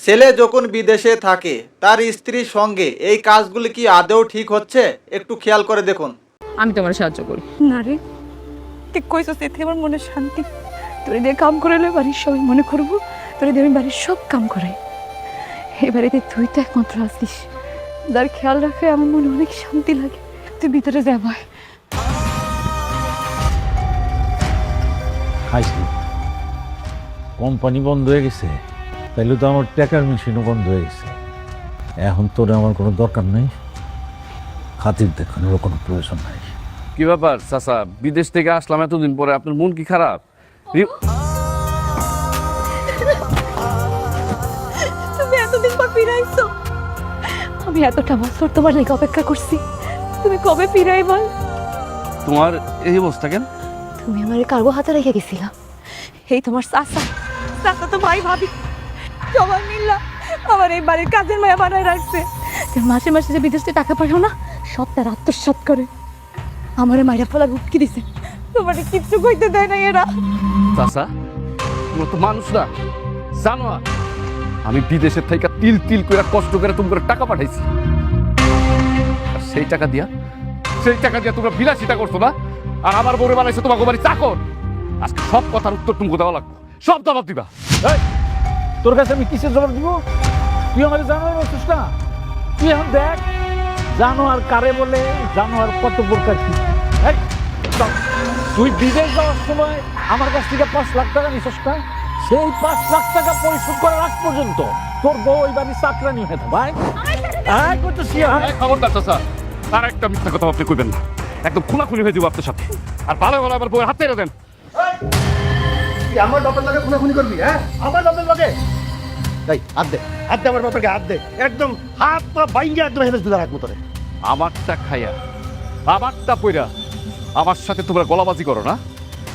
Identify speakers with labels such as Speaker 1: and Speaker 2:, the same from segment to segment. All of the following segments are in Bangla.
Speaker 1: ছেলে যখন বিদেশে থাকে তার স্ত্রীর সঙ্গে এই কাজগুলি কি আদৌ ঠিক হচ্ছে একটু খেয়াল করে দেখুন।
Speaker 2: আমি তোমার সাহায্য করি।
Speaker 3: না রে, ঠিক কইছস, এতে আমার মনে শান্তি। তোরে দিয়ে কাম করালে বাড়ির সবাই মনে করবো তোরে দিয়ে আমি বাড়ির সব কাম করাই। এবারে তুই তো একমাত্র আসিস, যার খেয়াল রাখে আমার মনে অনেক শান্তি লাগে। তুই ভিতরে যা ভাই।
Speaker 4: খাইছি কোম্পানি বন্ধ হয়ে গেছে, তাইলে তো আমার টাকার মেশিনও বন্ধ হয়ে গেছে। এখন তোর আমার কোনো দরকার নেই, খাতির দেখানোর কোনো প্রয়োজন নাই।
Speaker 5: কি ব্যাপার চাচা, বিদেশ থেকে আসলাম এতদিন পরে, আপনার মন কি খারাপ?
Speaker 3: তুমি এতদিন পর ফিরাইছো, আমি এতটা বছর তোমার লেগে অপেক্ষা করছি, তুমি কবে ফিরাই বল।
Speaker 5: তোমার এই অবস্থা কেন?
Speaker 3: তুমি আমার কার্গো হাতে রেখে গেছিলা, এই তোমার চাচা চাচা তো ভাই ভাবি সবাই মিল্লা আমার এই বাড়ির কাজের মায়া বানায় রাখছে। মাসে মাসে যে বিদেশ থেকে টাকা পাঠাও না, সব তার আত্মসাৎ করে আমারে মাইরা ফেলার হুটকি দিছে। তোমার কিচ্ছু কইতে দেয় না এরা।
Speaker 5: চাচা তোমার তো মানুষ না, জানো আমি বিদেশের থেকে তিল তিল করে কষ্ট করে তুমি করে টাকা পাঠাইছি, আর সেই টাকা দিয়া তোমরা বিলাসিতা করছো না, আর আমার বউরে বানাইছো তোমাকে বাড়ি চাকর। আজকে সব কথার উত্তর তুমি দেওয়া লাগবে, সব জবাব দিবা।
Speaker 4: এই, তোর কাছে আমি কিসের জবাব দিব? তুই আমাদের জানোয়ার বলছিস না? তুই এখন দেখ জানোয়ার কারে বলে, জানোয়ার কত প্রকার কি। এই, চল, তুই বিদেশ যাওয়ার সময় আমার কাছ থেকে 5 লাখ টাকা নিছিস না? সেই 5 লাখ টাকা পরিশোধ করার আগ পর্যন্ত তোর বউ ওই বাড়ির চাকরানি হয়ে থাকে। ভাই করতেছি
Speaker 5: খবরদার চাচা, আর একটা মিথ্যা কথা আপনি কইবেন না, একদম খোলাখুলি হয়ে যাবো আপনার সাথে। আর ভালো ভালো আমার বউয়ের হাত ছেড়ে দেন।
Speaker 6: আমার বাপের লগে খুনাখুনি করবি? হ্যাঁ, আমার বাপের লগে এই হাত দে, হাত দে, আমার বাপেরকে হাত দে, একদম হাত পা বাইঙ্গে একদম হেলে দিলা রাখবো তোরে।
Speaker 5: আমারটা খাইয়া আমারটা পইরা আমার সাথে তোমরা গলাবাজি করো না,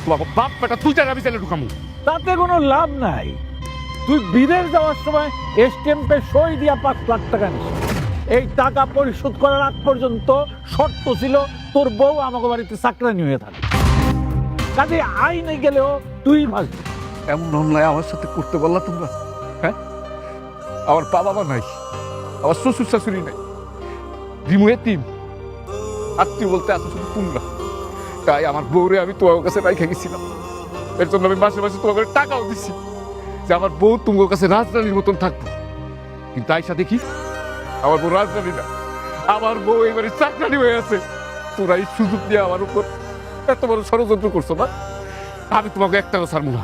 Speaker 5: তোমার বাপ বেটা তুই টাকা বিচারে ঢুকামু।
Speaker 4: তাতে কোনো লাভ নাই। তুই বিদেশ যাওয়ার সময় স্ট্যাম্পে সই দিয়া 5 লাখ টাকা নিস। এই টাকা পরিশোধ করার আগ পর্যন্ত শর্ত ছিল তোর বউ আমাকে বাড়িতে চাকরানি হয়ে থাকে। কাজে আইনে গেলেও তুই ভাসবি।
Speaker 5: এমন অন্যায় আমার সাথে করতে পারলা তোমরা? হ্যাঁ, আমার বাবা মা নাই, আমার শ্বশুর শাশুড়ি নাই, রিমু এতিম, আত্মীয় বলতে আসো শুধু তোমরা। তাই আমার বউরে আমি তোমার কাছে রাইখা গেছিলাম, এর জন্য আমি মাসে মাসে তোমাকে টাকাও দিচ্ছি যে আমার বউ তোমার কাছে রাজরানীর মতন থাকবো। কিন্তু আইসা দেখি আমার বউ রাজরানী না, আমার বউ এবারে চাকরানি হয়ে আছে। তোরা এই সুযোগ দিয়ে আমার উপর এত বড় ষড়যন্ত্র করছো না, আমি তোমাকে একটা ছাড়বো না।